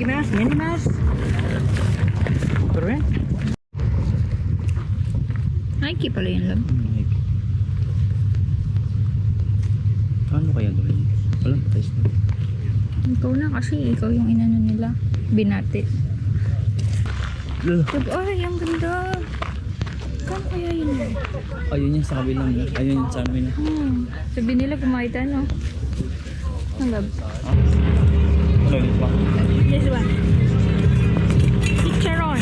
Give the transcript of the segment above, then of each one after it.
Mas, yan ni Mas. Pero yan. Nike pala yun lang. Paano kaya gawin? Walang price na. Ikaw na kasi, ikaw yung inano nila. Binati. Ay, ang ganda. Kano kaya yun? Ayun yan sa kabilang. Ayun yan sa amin. Sabi nila kumaita, no? Ang love. Ano yun pa? This one. Chicharon.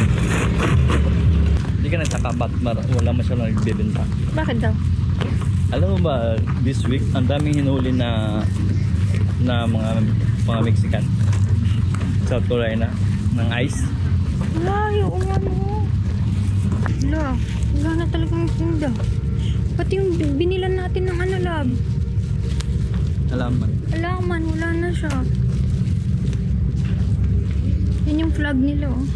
Hindi ka nagtakabat. Wala masyadong nagbibenta. Bakit daw? Alam mo ba, this week, ang daming hinuli na mga Mexican sa Torayna ng ice. Wala, yung ano. Wala na talagang tinda. Pati yung binilan natin ng ano, love. Alaman, wala na siya. Yan yung flag nila, oh.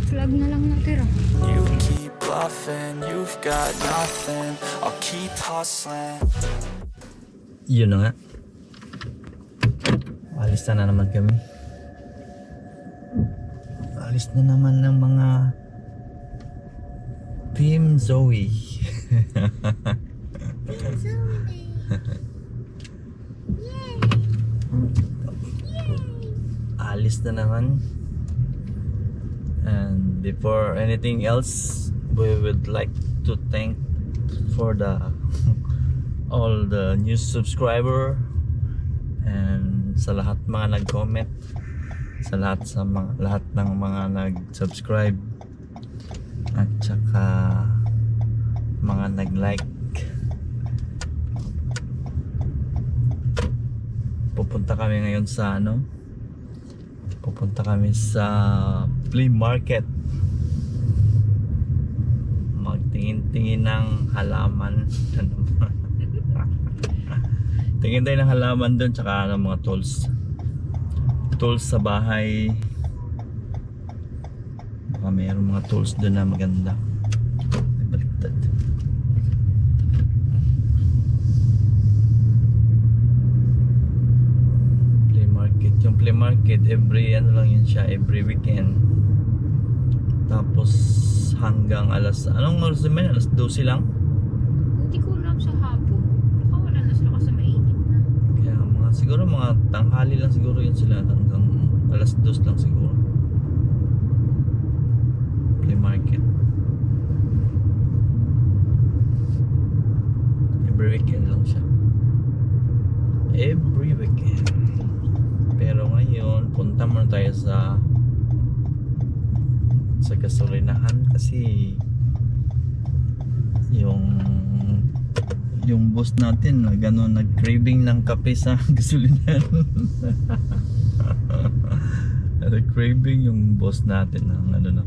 Flag na lang natira. You keep bluffing, you've got nothing. I'll keep hustling. Yun na nga. Alis na naman kami. Alis na naman ng mga Team Zoe. Alis na naman. And before anything else, we would like to thank for the all the new subscriber and sa lahat mga nag-comment, sa lahat ng mga nag-subscribe at saka mga nag-like. Pupunta kami ngayon sa pupunta kami sa flea market, magtingin-tingin ng halaman. Tingin tayo ng halaman doon, tsaka ng mga tools sa bahay. Baka mayroong mga tools doon na maganda. Baliktad. Flea market. Yung flea market, every every weekend. Tapos hanggang anong oras naman? Alas 12 lang? Hindi ko alam sa hapon. Baka wala na sila kasi mainit na. Kaya siguro mga tanghali lang siguro yun sila, hanggang alas 2 lang siguro. Flea market. Every weekend lang siya. Every weekend. Pero ngayon, punta muna tayo sa gasolinahan kasi yung boss natin na gano'n nag-craving ng kape sa gasolinahan. Nag-craving yung boss natin ng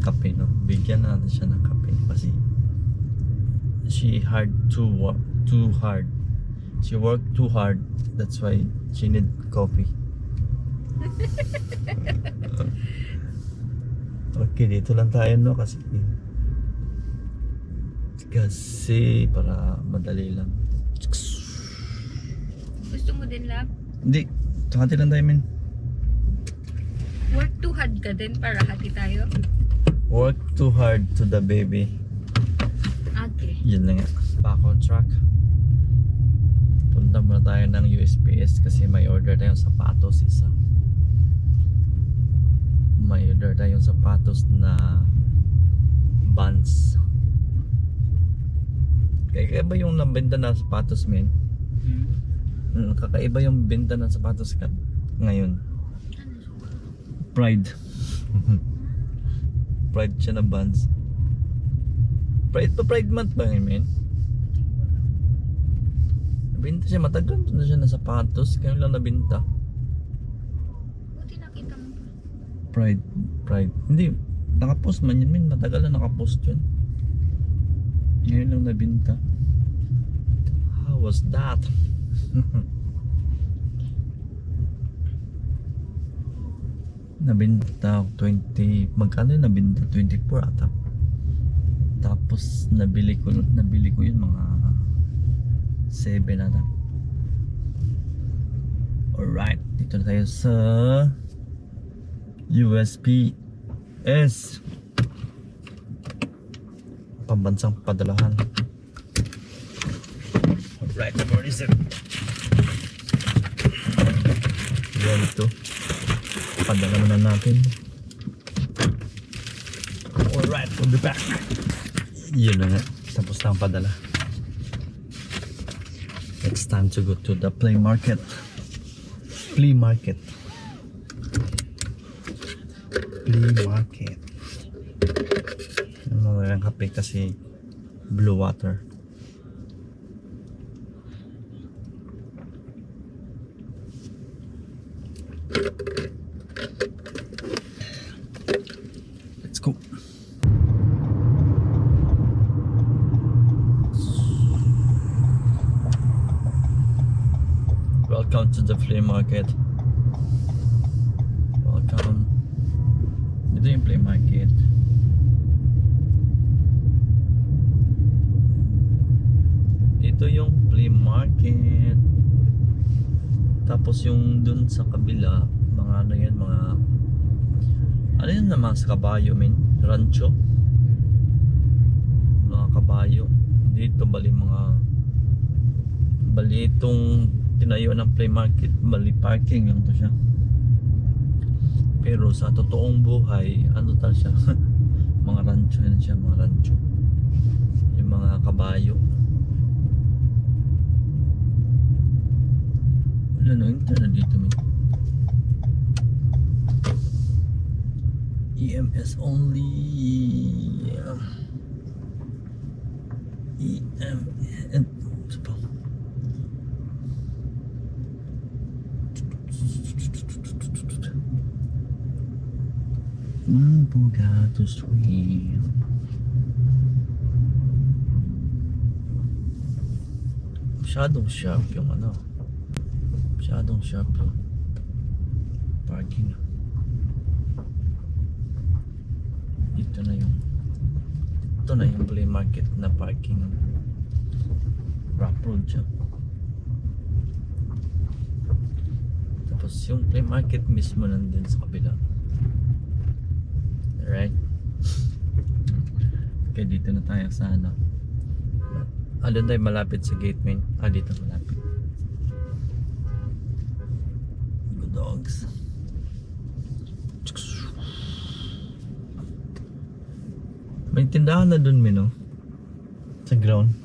kape, no? Bigyan natin siya ng kape kasi she worked too hard, that's why she need coffee. Okay, dito lang tayo, no? Kasi para madali lang. Gusto mo din, love? Hindi, hati lang tayo, men. Work too hard ka din para hati tayo? Work too hard to the baby. Okay. Yun lang nga. Back on track. Punta muna tayo ng USPS kasi may order tayong sapatos isa. May order tayong sapatos na Vans. Kakaiba yung nabenta na sapatos, men. Kakaiba yung benta ng sapatos ngayon. Pride. Pride siya na Vans. Pride month ba ngayon, men? Nabenta siya, matagal na siya na sapatos. Kaya lang nabenta. Buti nakita mo pa. Pride. Hindi, nakapost man yun, men. Matagal na nakapost yun. Ngayon lang nabenta. How was that? Nabenta 20, magkano yun nabenta? 24 ata. Tapos nabili ko yun mga 7 ata. Alright, dito na tayo sa USPS, pambansang padalahan. Alright, where is it? Yan ito, padala na natin. Alright, we'll be back. Yun na nga, tapos na ang padala. It's time to go to the flea market. Flea market. Ano mo yung kape kasi blue water. Let's go. Welcome to the flea market. Welcome. Ito yung flea market. Ito yung flea market. Tapos yung dun sa kabila, mga ano yan, mga ano yun naman sa kabayo, rancho. Mga kabayo. Dito bali itong tinayo ng flea market, bali parking lang to siya. Pero sa totoong buhay, ano tal siya? Mga rancho yan siya, mga rancho. Yung mga kabayo. Wala na, internet dito man. EMS only. EMS. Ito pa. Bugatti Street. Masyadong sharp yung ano. Masyadong sharp yung parking. Ito na yung flea market na parking. Rock road siya. Tapos yung flea market mismo nandun sa kabila. Alright. Okay, dito na tayo sa ano. Doon tayo malapit sa gate main. Dito malapit. Good dogs. May tindahan na doon, no? Sa ground.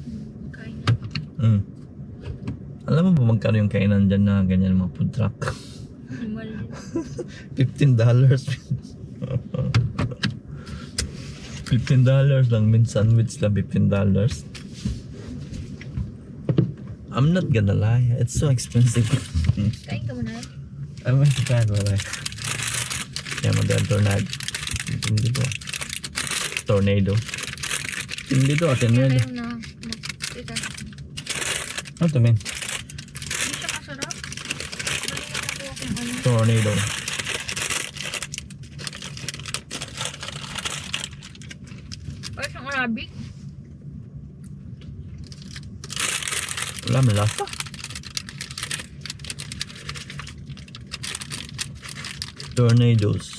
Kain. Alam mo ba magkano yung kainan dyan na ganyan mga food truck? $15. $15 lang, min sandwich lang $15. I'm not gonna lie, it's so expensive. Kain ka muna. I'm going to try it, wala. Kaya tornado. Hindi to. Tornado. Hindi to, tornado. Kayo na. Tita. Ano to, men? Hindi siya masarap. Balik na nakuha kung ano. Tornado. Parang siyang Arabic. Wala, malasa. Tornadoes,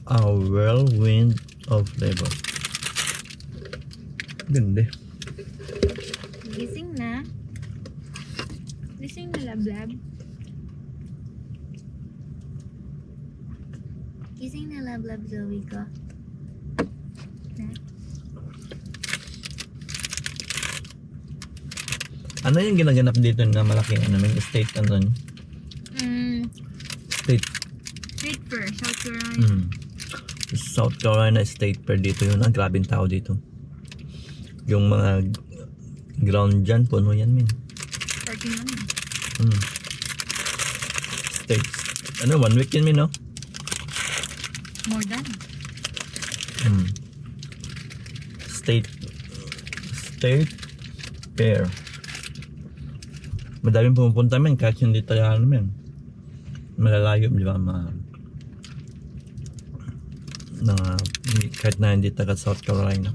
a whirlwind of flavor. Ganda. Gising na. Gising na, Lablab. Gising na, Lablab, Zoe ko. Na? Ano yung ginaganap dito na malaki? Ano yung state ano yun? State. Street fair, South Carolina. South Carolina State Fair dito yun. Ang grabing tao dito. Yung mga ground dyan, puno yan, min. Parking lang. State. Ano, 1 week yun, min, no? More than. State Fair. Madaming pumupunta, min. Kahit hindi tayo, ano, min. Malalayo, di ba? Kahit na hindi taga South Carolina.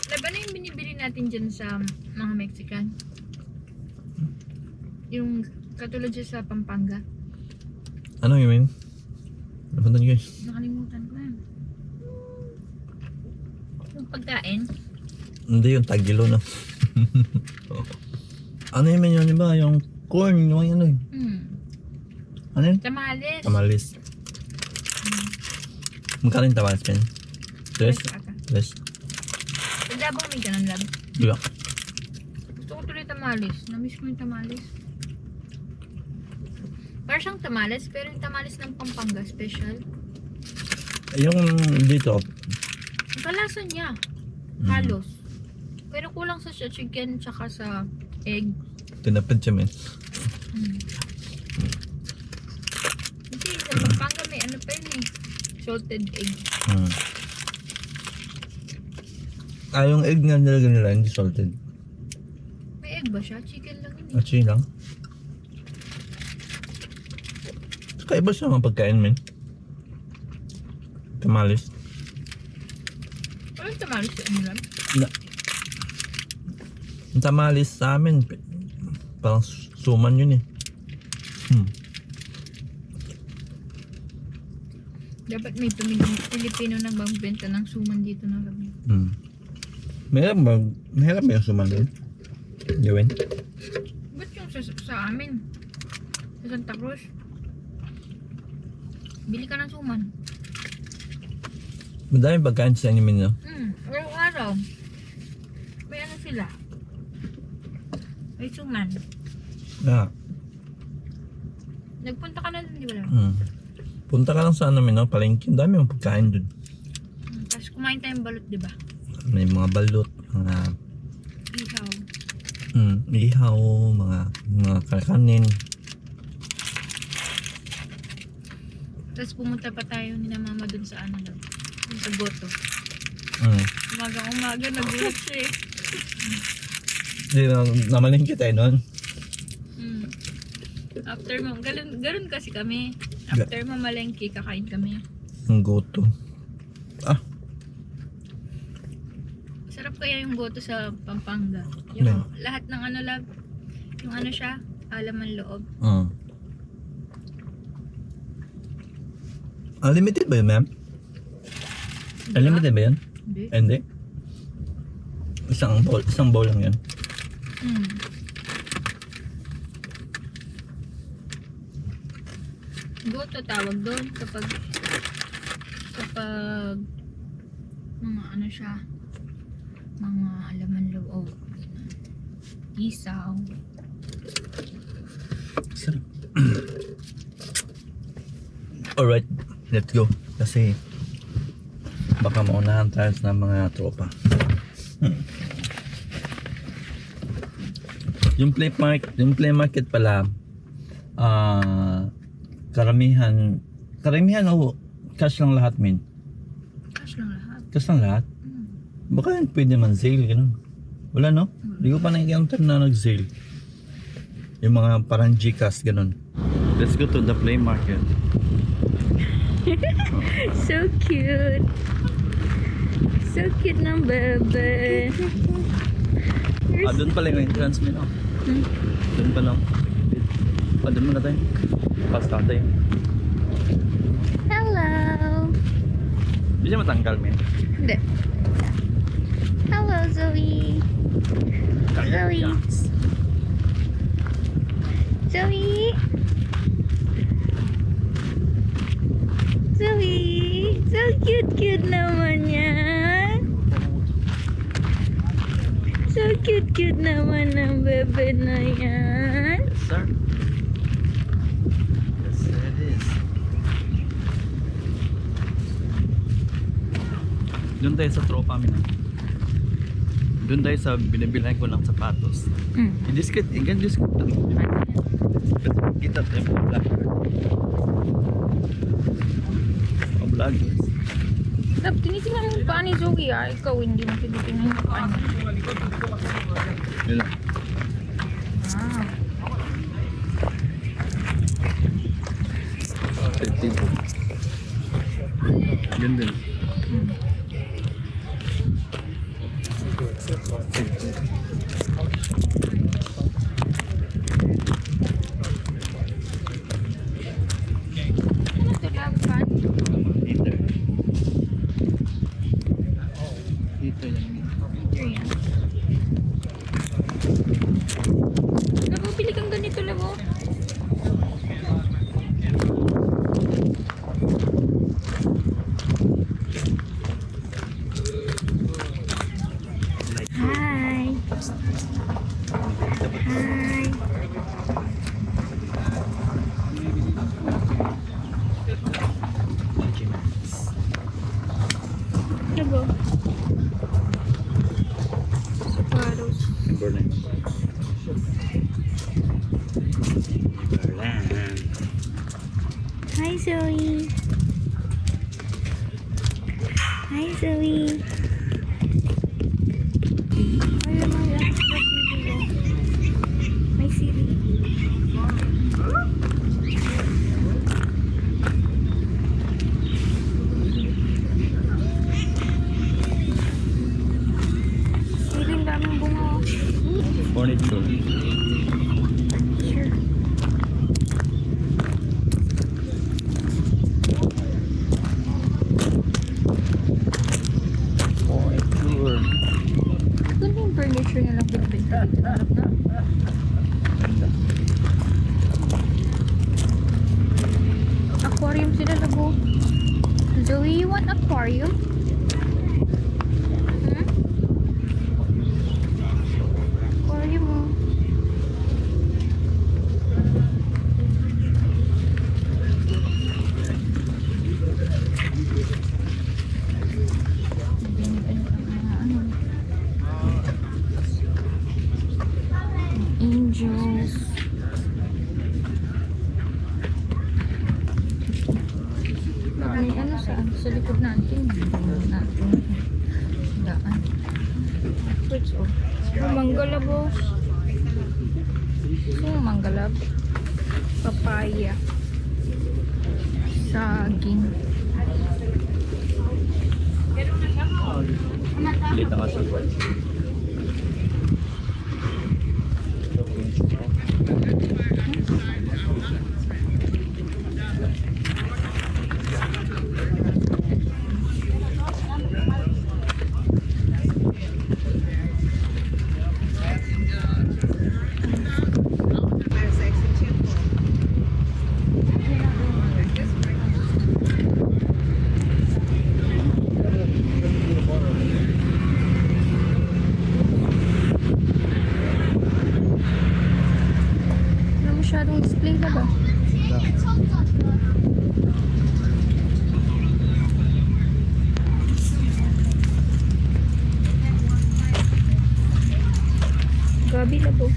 Diba na yung binibili natin dyan sa mga Mexican? Yung katulad siya sa Pampanga. Ano yun, men? Napunta niyo guys. Nakalimutan ko yan. Yung pagkain. Hindi yung tagilo, no? Ano yun, men? Yun, diba? Yung corn, yung ano yun. Ano yun? Tamales. Tamalis. Magkano yung tamalis, men? Tres? Ata. Tres? Pagdabang may ganun lang. Diba? Gusto ko tuloy tamales. Namiss ko yung tamales. Parang siyang tamales, pero yung tamales ng Pampanga special. Yung dito, Ang kalasa niya. Halos. Pero kulang sa chicken tsaka sa egg. tinapid siya, men. Kasi sa Pampanga may ano pa yun eh. Salted egg. Yung egg nga nilagay nila, hindi salted. May egg ba siya? Chicken lang yun. At yun lang. Kakaiba siya mga pagkain, men. Tamalis. Parang tamales sa inyo lang. Yung tamalis sa amin, parang suman yun eh. Dapat may pamilyang Pilipino na magbenta ng suman dito ng gabi. Mahirap ba yung suman doon? Gawin? Ba't yung sa amin? Sa Santa Cruz? Bili ka ng suman. Madami pagkain sa inyo, men, no? Araw-araw. May ano sila? May suman. Ah. Nagpunta ka na dun, di ba lang? Punta ka lang sa ano, men, no? Palengke. Ang dami yung pagkain doon. Tapos kumain tayong balot, di ba? May mga balot, mga Ihaw. ihaw, mga kakanin. Tapos pumunta pa tayo ni na mama dun sa ano daw. Dun sa Goto. Umaga nagulat siya eh. Hindi, namalengke tayo noon. After mo, ganun kasi kami. After mamalengke, kakain kami. Ang goto. Sarap kaya yung Goto sa Pampanga. Yung lahat ng ano lang, yung ano siya, alaman loob. Unlimited ba yun, ma'am? Unlimited ba yun? Hindi. Hindi. Isang bowl lang yun. Goto tawag doon kapag mga ano siya, mga alaman loob, isaw. Sarap. Alright, let's go. Kasi baka maunahan tayo ng mga tropa. Yung play market pala, karamihan cash lang lahat, min. Cash lang lahat. Cash lang lahat? Baka yun pwede man sale, ganun. Wala, no? Hindi ko pa na-encounter na nag-sale. Yung mga parang Gcash, ganun. Let's go to the play market. So cute. So cute ng bebe. Doon pala yung entrance, min. Doon pa lang. Doon muna tayo. Pasta tayo. Hello. Hindi siya matanggal, min. Hindi. Hello, Zoe. Zoe. Zoe. Zoe. So cute naman yan. So cute naman ng bebe na yan. Yes, sir. Yes, it is. Doon tayo sa tropa, min. Doon tayo sa binabilhan ko ng sapatos. I-discount, i-discount. Kita tayo mga vlogger. Mga vloggers. Lab, tinitingnan mo pa ni Zoe ah. Ikaw hindi mo tinitingnan yung paan. Yun lang. Ah. Tipo. Yun din. Zoe. Hi, Zoe. Ay, may sili. Siling daming bunga. Furniture. Sure. Furniture. Doon yung furniture na lang binibenta dito. Harap na. Ganda. Aquarium sila, labo. Zoe, you want aquarium? Hmm? Aquarium, oh. Angels. May ano sa likod natin. Daan. Fruits, oh. Manggalabos. Manggalab. Papaya. Saging. Lita nga sa Wala masyadong display na ba? Gabi labo.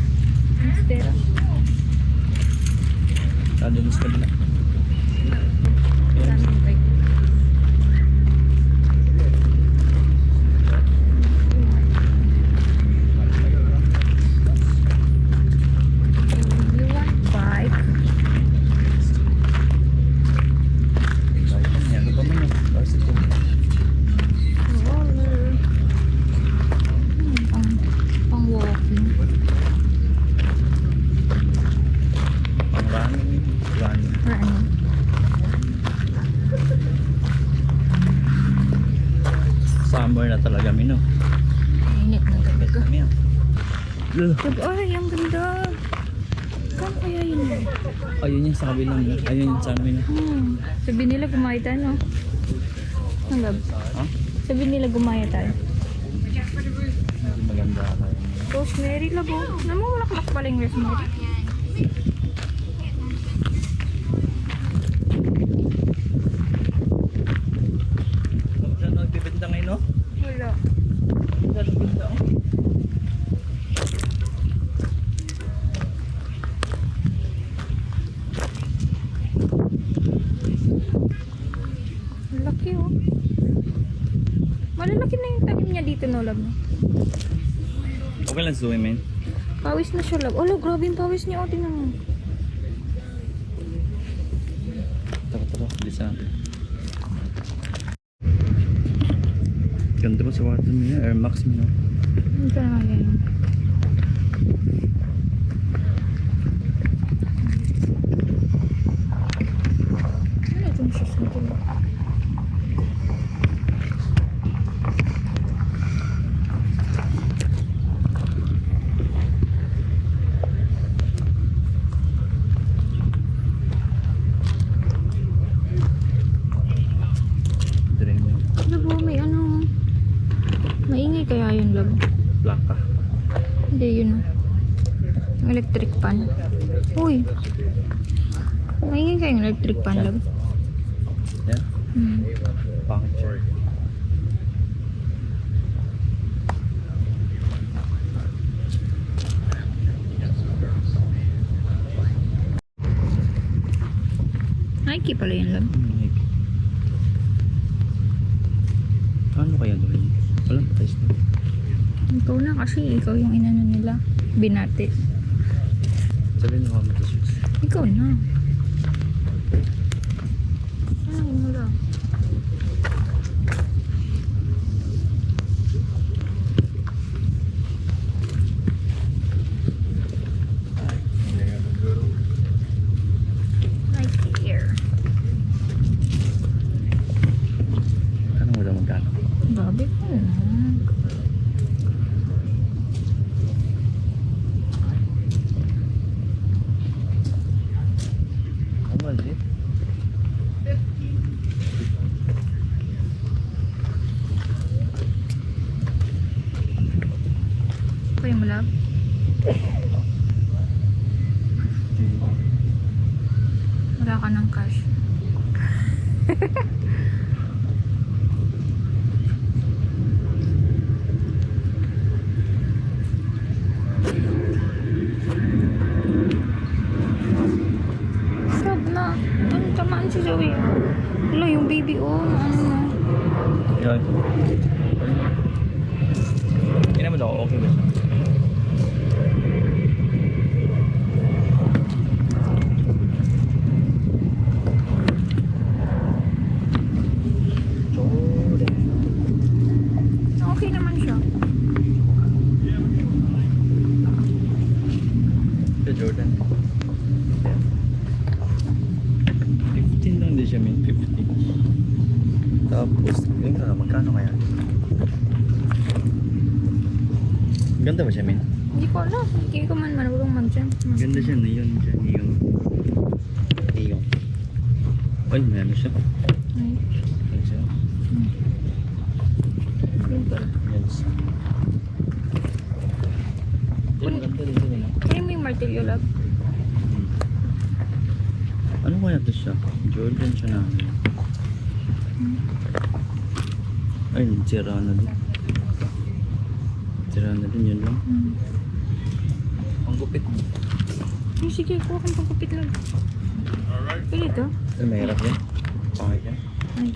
Monstera. Doon sa kabila. Daming bike. You want bike? Ano pa man? Roller. Pang walking. Pang running. Running. Summer na talaga, Mino. Init na talaga. Kami yan. Ay, ang ganda. Kano kaya yun? Ayun yung sa kabilang. Ayun yung sa amin. Sabi nila gumaya tayo, no? Ang lab. Ha? Sabi nila gumaya tayo. Maganda ka. Rosemary labo. Namumulaklak pala yung rosemary. Saan nagbibenta ngayon, no? Wala. Saan nagbibenta, oh? Laki, oh. Malalaki na yung tanim niya dito, no, lab. Okay lang zoom, man. Pawis na siya, lab. Oh, grabe yung pawis niya, oh. Tingnan mo. Tara, bilisan natin. Ganda pa sa water niya, Air Max mo, no? Ano ka na yan? Ano itong shoes na ito? Drain mo. Labo, may ano. Maingay kaya yun, lab. Plaka. Hindi, yun. Ang electric pan. Uy. Maingay kaya yung electric pan, lab. Yan. Puncture. Hi, Nike pala yun lang. Ano kaya doon? Walang price na. Ikaw na kasi, ikaw yung inano nila. Binati. Sabihin mo kami ito. Ikaw na. Ano mo lang? Nike Air. Ano mo daw magkano? Grabe ko na. How much is it? Kaya mo love? Wala ka ng cash. Stop na. Ano, tamaan si Zoe. Wala yung baby, oh. Ano na. Yan. Hindi naman ako, okay ba siya? Okay naman siya. The Jordan. 15 lang din siya, min 50. Tapos, yun ka, magkano kaya? Ganda ba siya, min? Hindi ko alam. Hindi ko man marunong mag-jump. Ganda siya, neon siya, neon. Neon. Ay, may ano siya. Ay, Ano siya? simple. Yes. Yan, ganda din siya, no? Kaya mo yung martilyo, love. Ano kaya ito siya? Jordan siya na. Ay, sira na din. Sira na din, yun lang. Ang gupit mo. Ay, sige, kuha kang pagkupit lang. Pili ito. Ay, mahirap yan. Pangit yan. Ay,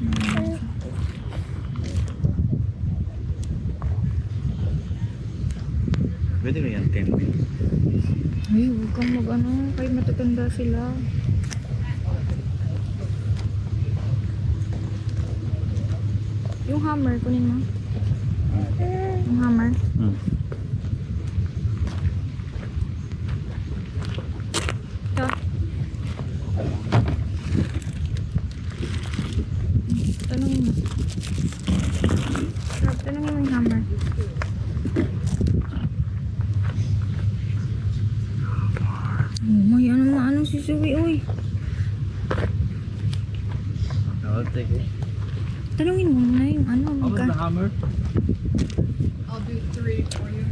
Pwede na yan, 10 minutes. ay, huwag kang mag-ano. Kaya matatanda sila. Yung hammer, kunin mo. Yung hammer. Hmm. Ito. Tanungin mo. Rob, tanungin mo yung hammer. Oh, may ano si Zoe, uy. I'll take it. Tanungin mo muna yung ano, How about the hammer? I'll do 3 for you.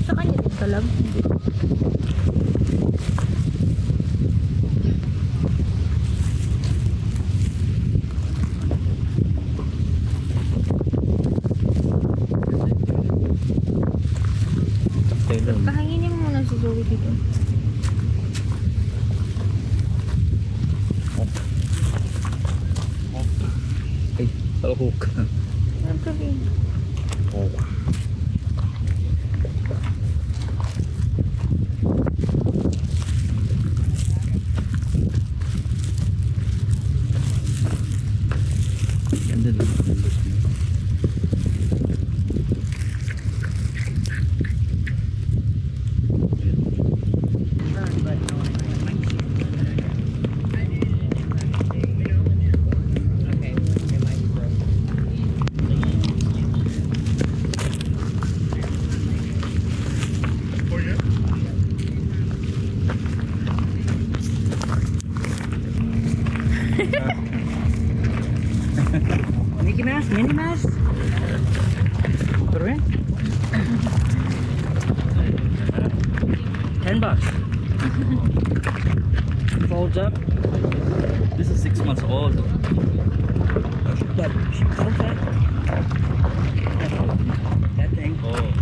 Sa kanya din ka lang. Taylor. Pahanginin mo muna si Zoe dito. Ay, palahok. Ano ka rin? Oh. Ganda din. Mickey Mouse, Minnie Mouse. Put her in. $10. Folds up. This is 6 months old. But she folds up. That thing. Oh.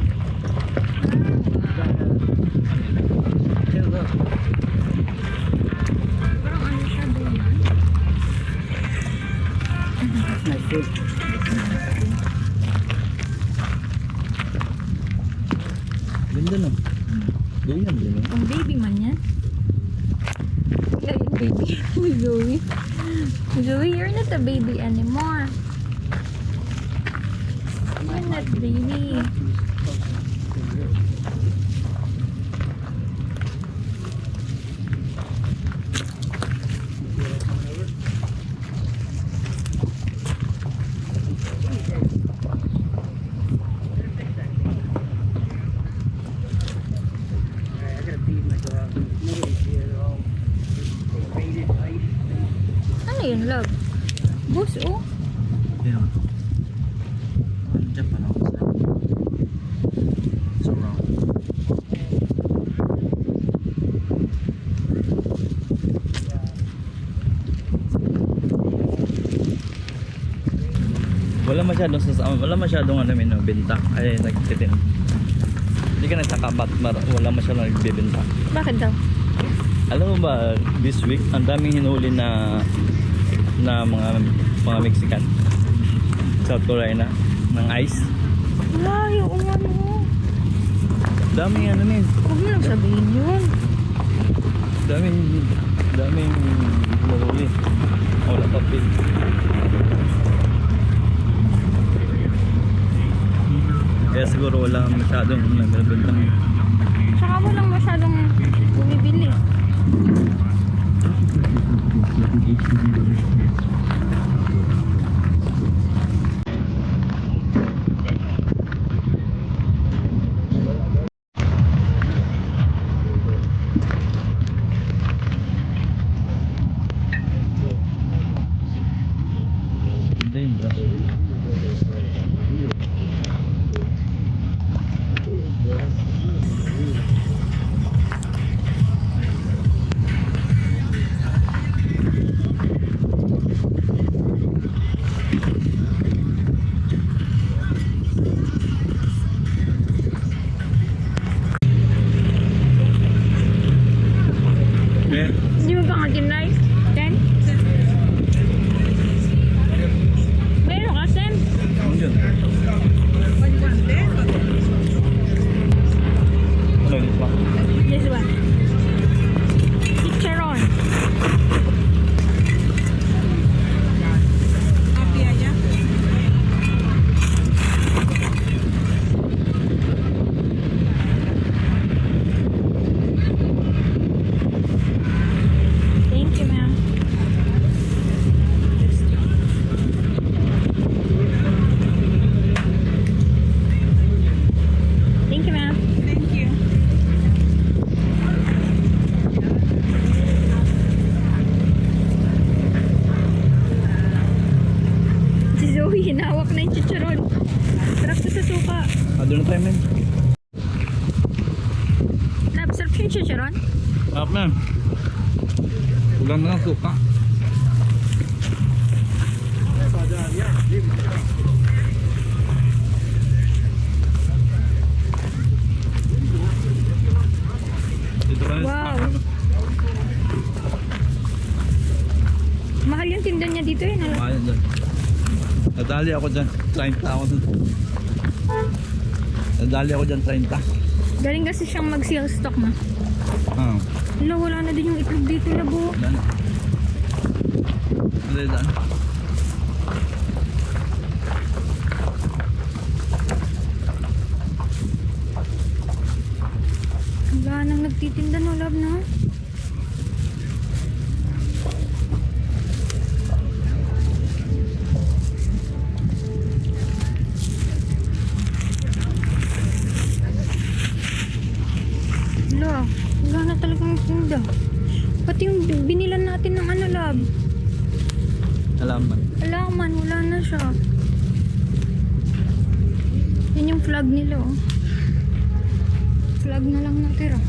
Got Hindi mo. Pang baby man yan. Yeah, yung baby. Zoe. Zoe, you're not a baby anymore. You're not baby. Ano yun, love? Bus, oh. Yeah. Diyan pa lang. Surround. Wala masyadong ano min benta ay nagtitin. Hindi ka nagtakabat wala masyadong nagbebenta. Bakit daw? Alam mo ba this week ang daming hinuli na mga Mexican South Carolina ng ice. Wala, yung ano. Daming ano min. Huwag mo lang sabihin yun. Daming hinuli. Wala pa pin. Kaya siguro wala masyadong nagbebenta. Tsaka walang masyadong bumibili. Hindi ba? Yeah. Hindi mo ba nga tinry? 10? Meron ka, Sam? Ano yun? Ano yun pa? This one. Chicharon. Thank you, ma'am. Thank you, ma'am. Thank you. Si Zoe, hinawak na yung chicharon. Sarap to sa suka. Doon na tayo men. Lab, sarap siya yung chicharon? Up na. Ulan na lang suka. Dito ka na Wow. sa spot. Mahal yung tinda niya dito eh. Mahal doon. Nadali ako dyan. 30 ako doon. Nadali ako dyan 30. Galing kasi siyang mag-seal stock na. Ah. Wala, wala na din yung itlog dito, labo. Dan. Dali daan. Wala nang nagtitinda no, love, no? Wala na talagang tinda. Pati yung binilan natin ng ano, love. Alaman. Alaman, wala na siya. Yan yung flag nila, oh. Flag na lang natira.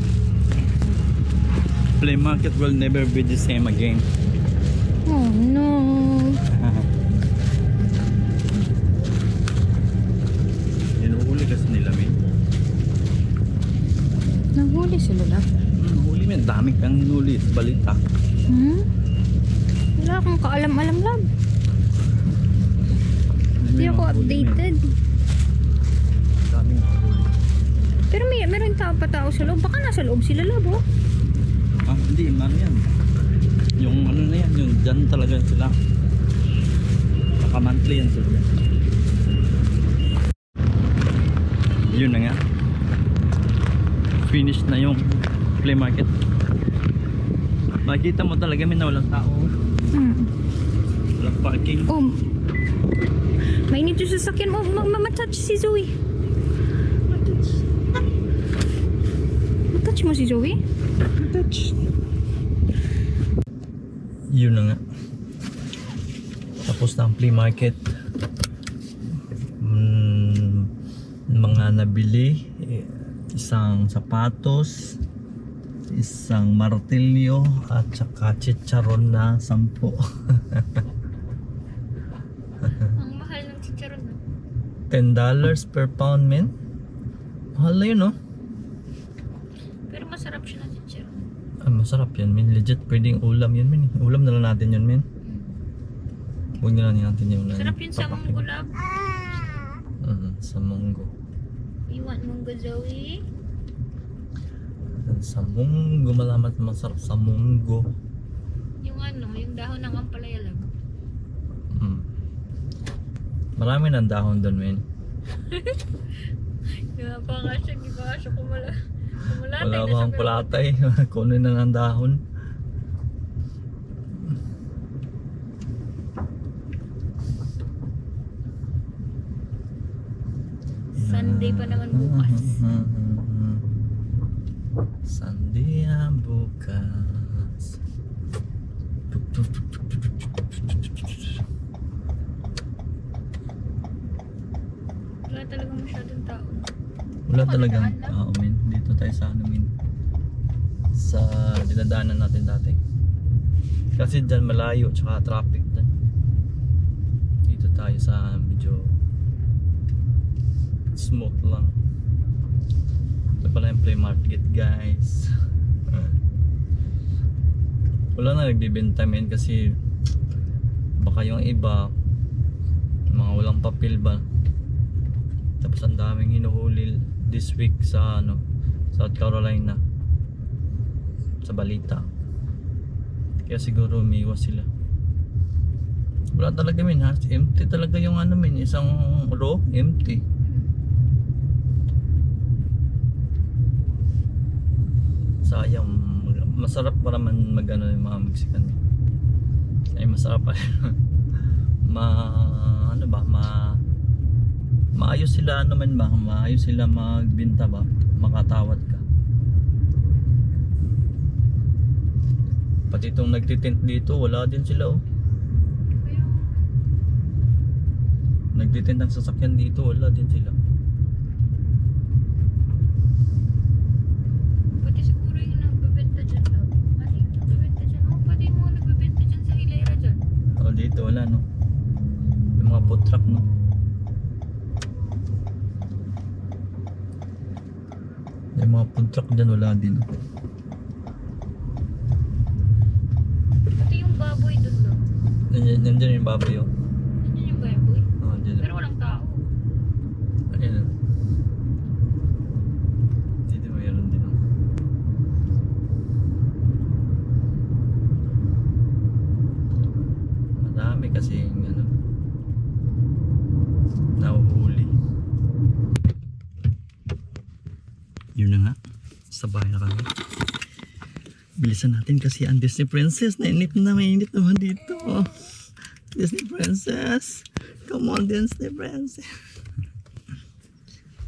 Flea market will never be the same again. Oh, no. Hinuhuli kasi nila, men. Naghuli sila, love. Huli, men. Dami kang hinuli sa balita. Wala akong kaalam-alam, love. Hindi ako updated. Daming huli. Pero meron tao sa loob. Baka nasa loob sila, love, oh. Ah, hindi, man yan. Yung ano na yan, yung dyan talaga sila. Naka-monthly yan sila. Yun na nga. Finish na yung flea market. Makikita mo talaga na walang tao. Walang parking. Oh, mainit yung sasakyan mo. Matouch si Zoe. Matouch mo si Zoe? Touch. Yun na nga. Tapos na ang flea market. Mga nabili. Isang sapatos. Isang martilyo. At saka chicharon na 10. Ang mahal ng chicharon, no? $10 per pound, men. Mahal na yun, no? Pero masarap siya na chicharon. Ah, masarap yan, men. Legit, pwedeng ulam yan, men. Ulam na lang natin yun, men. Huwag na lang natin yung Sarap yun sa munggo, love. Sa munggo. You want munggo, Zoe? Sa munggo, malamat masarap sa munggo. Yung ano, yung dahon ng ampalaya, love. Marami ng dahon doon, men. Kaya pa nga siya, di ba nga siya kumulatay. Wala bang kulatay. Kunin na ng dahon. Sunday pa naman bukas. Sunday bukas. Wala talaga masyadong tao. Wala talagang tao, men. Dito tayo sa ano, men. Sa dinadaanan natin dati. Kasi dyan malayo, tsaka traffic dyan. Dito tayo sa medyo smooth lang. Ito pala yung flea market, guys. Wala na nagbibenta, men, kasi baka yung iba mga walang papel ba, tapos ang daming hinuhuli this week sa ano, South Carolina, sa balita, kaya siguro umiwas sila. Wala talaga, men, ha? Empty talaga yung ano, men, isang row empty. Sayang. Masarap pa naman mag ano yung mga Mexican. Ay, masarap pa. Ano ba, maayos sila ano man ba, maayos sila magbenta ba, makatawad ka. Pati itong nagtitent dito, wala din sila, oh. Nagtitent ang sasakyan dito, wala din sila. Pati siguro yung nagbebenta dyan, love. Ano yung nagbebenta dyan? Oh, pati yung mga nagbebenta dyan sa hilera dyan. Oh, dito wala, no. Yung mga food truck, no. Yung mga food truck dyan wala din. Pati yung baboy dun, love. Nandiyan yung baboy, oh. Nandiyan yung baboy. Oh, dyan. Pero walang tao. Ayun, oh. Dito mayroon din, oh. Marami kasi yung ano, nahuhuli. Yun na nga, sa bahay na kami. Bilisan natin kasi ang Disney Princess, nainip na, mainit naman dito. Disney Princess, come on Disney Princess.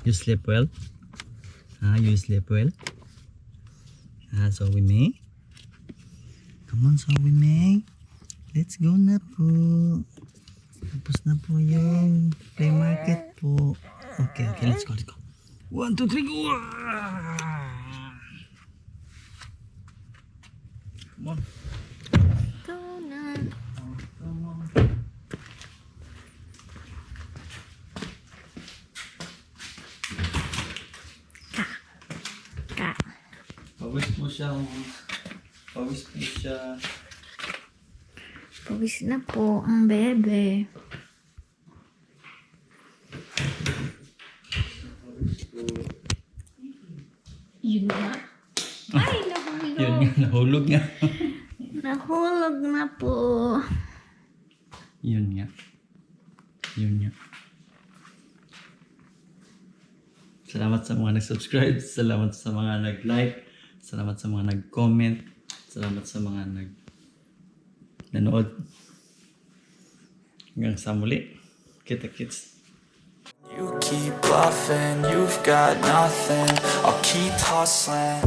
You sleep well? You sleep well? So we may? Come on, so we may? Let's go na po. Tapos na po yung play market po. Okay, let's go, let's go. 1, 2, 3, go! Come on. Go na. Come on. Ka. Pawis po siya. Pawis po siya. Pawis na po ang bebe. Pawis po. Yun nga, nahulog nga. Nahulog na po. Yun nga. Salamat sa mga nag-subscribe. Salamat sa mga nag-like. Salamat sa mga nag-comment. Salamat sa mga nanood. Hanggang sa muli. Kita-kits. You keep bluffing, you've got nothing. I'll keep hustling.